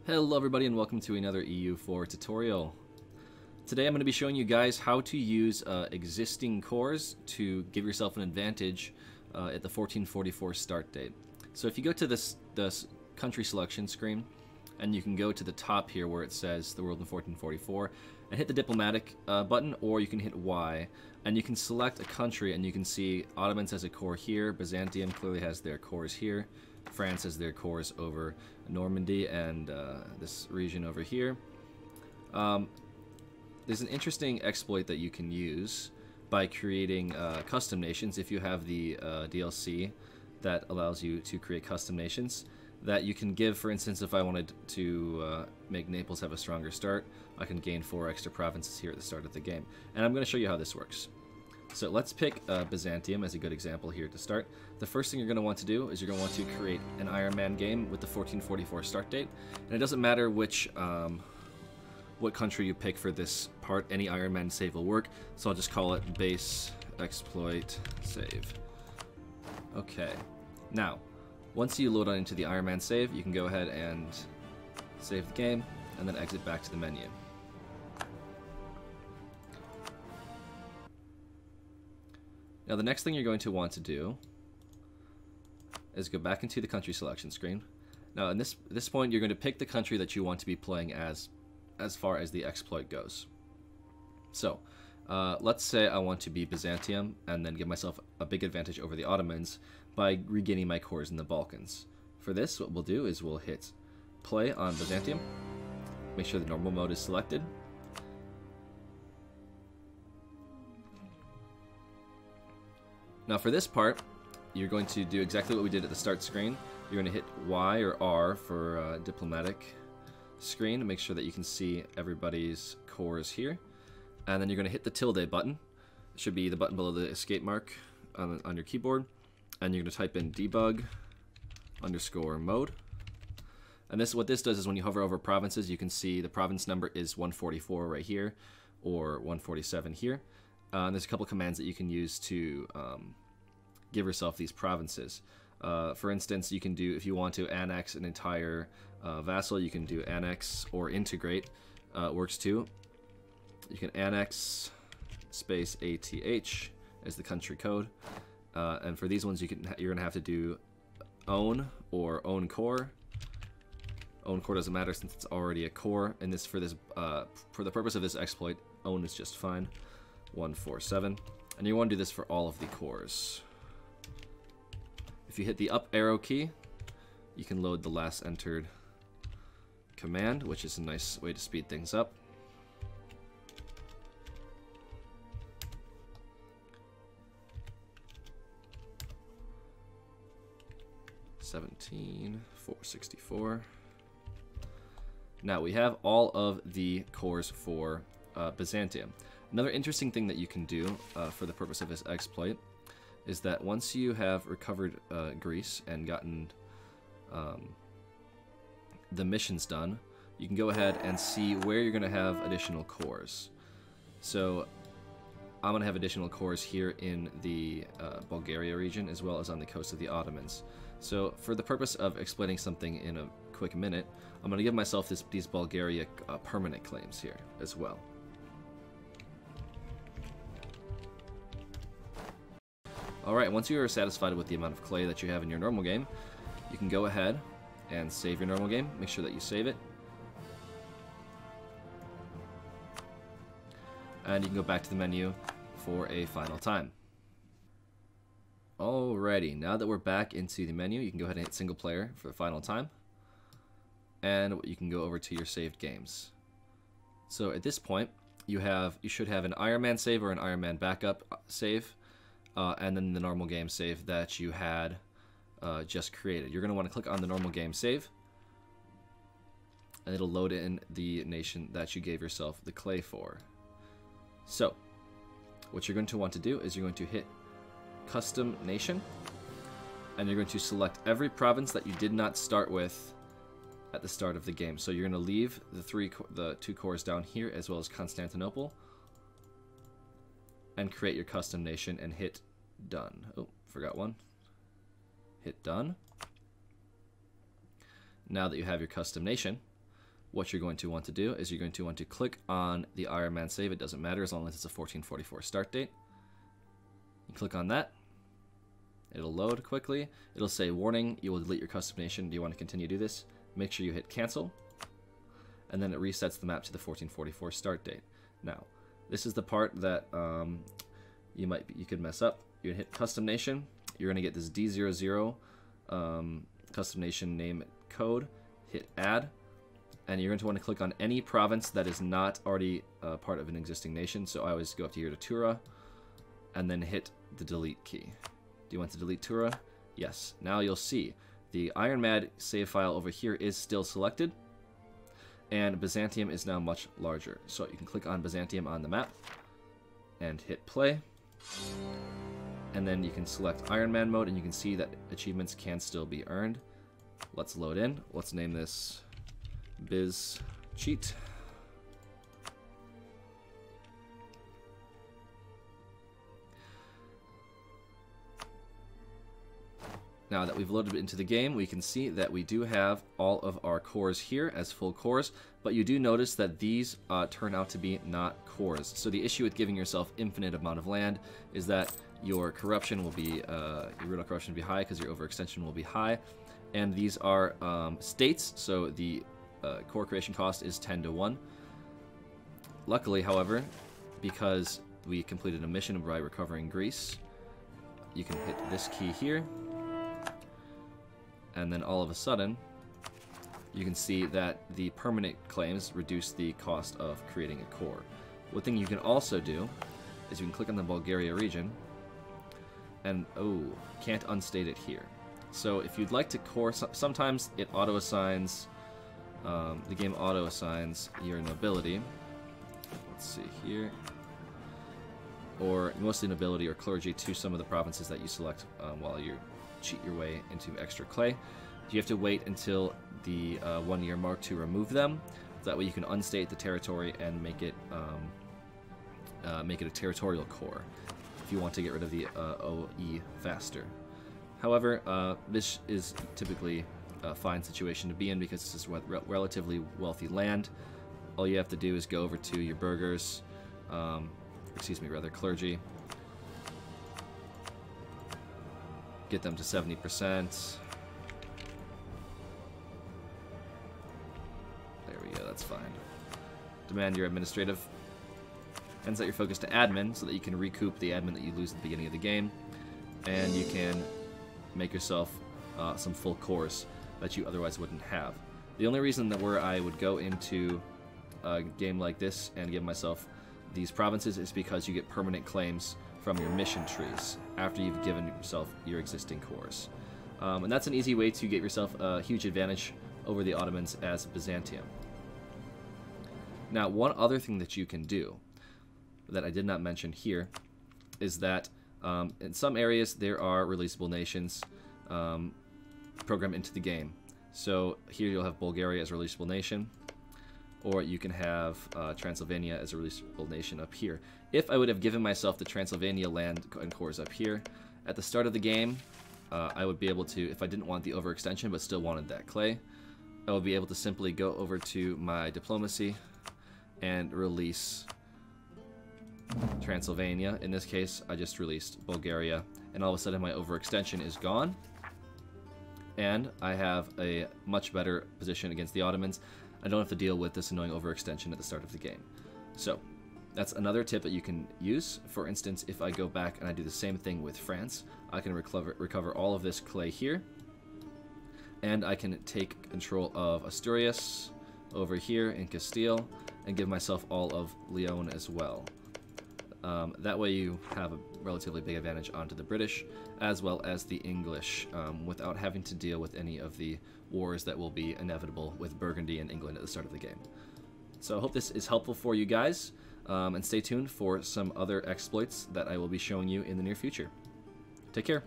Hello everybody and welcome to another EU4 tutorial. Today I'm going to be showing you guys how to use existing cores to give yourself an advantage at the 1444 start date. So if you go to this country selection screen, and you can go to the top here where it says the world in 1444 and hit the diplomatic button, or you can hit Y and you can select a country and you can see Ottomans has a core here, Byzantium clearly has their cores here, France has their cores over Normandy and this region over here. There's an interesting exploit that you can use by creating custom nations if you have the DLC that allows you to create custom nations that you can give. For instance, if I wanted to make Naples have a stronger start, I can gain 4 extra provinces here at the start of the game. And I'm going to show you how this works. So let's pick Byzantium as a good example here to start. The first thing you're going to want to do is you're going to want to create an ironman game with the 1444 start date. And it doesn't matter which what country you pick for this part, any ironman save will work. So I'll just call it base exploit save. Okay, now once you load on into the ironman save, you can go ahead and save the game and then exit back to the menu. Now the next thing you're going to want to do is go back into the country selection screen. Now in this point you're going to pick the country that you want to be playing as far as the exploit goes. So let's say I want to be Byzantium and then give myself a big advantage over the Ottomans by regaining my cores in the Balkans. For this, what we'll do is we'll hit play on Byzantium, make sure the normal mode is selected, now for this part, you're going to do exactly what we did at the start screen. You're going to hit Y or R for diplomatic screen to make sure that you can see everybody's cores here. And then you're going to hit the tilde button. It should be the button below the escape mark on your keyboard. And you're going to type in debug underscore mode. And what this does is when you hover over provinces, you can see the province number is 144 right here, or 147 here. And there's a couple commands that you can use to give yourself these provinces. For instance, you can do, if you want to annex an entire vassal, you can do annex or integrate. Works too. You can annex space ATH as the country code. And for these ones, you're going to have to do own or own core. Own core doesn't matter since it's already a core. And for the purpose of this exploit, own is just fine. 147. And you want to do this for all of the cores. If you hit the up arrow key, you can load the last entered command, which is a nice way to speed things up. $17,464. Now we have all of the cores for Byzantium. Another interesting thing that you can do for the purpose of this exploit is that once you have recovered Greece and gotten the missions done, you can go ahead and see where you're going to have additional cores. So I'm going to have additional cores here in the Bulgaria region as well as on the coast of the Ottomans. So for the purpose of exploiting something in a quick minute, I'm going to give myself these Bulgaria permanent claims here as well. Alright, once you are satisfied with the amount of clay that you have in your normal game, you can go ahead and save your normal game. Make sure that you save it. And you can go back to the menu for a final time. Alrighty, now that we're back into the menu, you can go ahead and hit single player for the final time. And you can go over to your saved games. So at this point, you should have an ironman save or an ironman backup save. And then the normal game save that you had just created. You're going to want to click on the normal game save, and it'll load in the nation that you gave yourself the clay for. So, what you're going to want to do is you're going to hit custom nation, and you're going to select every province that you did not start with at the start of the game. So you're going to leave the 2 cores down here as well as Constantinople, and create your custom nation and hit done. Oh, forgot one. Hit done. Now that you have your custom nation, what you're going to want to do is you're going to want to click on the Ironman save. It doesn't matter as long as it's a 1444 start date. You click on that. It'll load quickly. It'll say, warning, you will delete your custom nation. Do you want to continue to do this? Make sure you hit cancel. And then it resets the map to the 1444 start date. Now, this is the part that you could mess up. You hit custom nation. You're going to get this D00 custom nation name code. Hit add. And you're going to want to click on any province that is not already part of an existing nation. So I always go up to here to Tura, and then hit the delete key. Do you want to delete Tura? Yes. Now you'll see the Ironman save file over here is still selected, and Byzantium is now much larger. So you can click on Byzantium on the map and hit play. And then you can select Ironman mode, and you can see that achievements can still be earned. Let's load in. Let's name this Biz Cheat. Now that we've loaded it into the game, we can see that we do have all of our cores here as full cores, but you do notice that these turn out to be not cores. So the issue with giving yourself infinite amount of land is that your corruption will be, your rule of corruption will be high because your overextension will be high, and these are states, so the core creation cost is 10 to 1. Luckily, however, because we completed a mission by recovering Greece, you can hit this key here, and then all of a sudden you can see that the permanent claims reduce the cost of creating a core. One thing you can also do is you can click on the Bulgaria region, and can't unstate it here. So if you'd like to core, sometimes it auto-assigns, the game auto-assigns your nobility. Let's see here. Or mostly nobility or clergy to some of the provinces that you select while you cheat your way into extra clay. You have to wait until the 1 year mark to remove them. That way you can unstate the territory and make it a territorial core if you want to get rid of the OE faster. However, this is typically a fine situation to be in because this is relatively wealthy land. All you have to do is go over to your burghers, clergy, get them to 70%. There we go, that's fine. Demand your administrative, and set your focus to admin so that you can recoup the admin that you lose at the beginning of the game, and you can make yourself some full cores that you otherwise wouldn't have. The only reason that I would go into a game like this and give myself these provinces is because you get permanent claims from your mission trees after you've given yourself your existing cores. And that's an easy way to get yourself a huge advantage over the Ottomans as Byzantium. Now, one other thing that you can do that I did not mention here is that in some areas there are releasable nations programmed into the game. So here you'll have Bulgaria as a releasable nation, or you can have Transylvania as a releasable nation up here. If I would have given myself the Transylvania land and cores up here, at the start of the game, I would be able to, if I didn't want the overextension but still wanted that clay, I would be able to simply go over to my diplomacy and release Transylvania. In this case, I just released Bulgaria, and all of a sudden my overextension is gone, and I have a much better position against the Ottomans. I don't have to deal with this annoying overextension at the start of the game. So that's another tip that you can use. For instance, if I go back and I do the same thing with France, I can recover all of this clay here, and I can take control of Asturias over here in Castile and give myself all of Leon as well. That way you have a relatively big advantage onto the British as well as the English without having to deal with any of the wars that will be inevitable with Burgundy and England at the start of the game. So I hope this is helpful for you guys, and stay tuned for some other exploits that I will be showing you in the near future. Take care.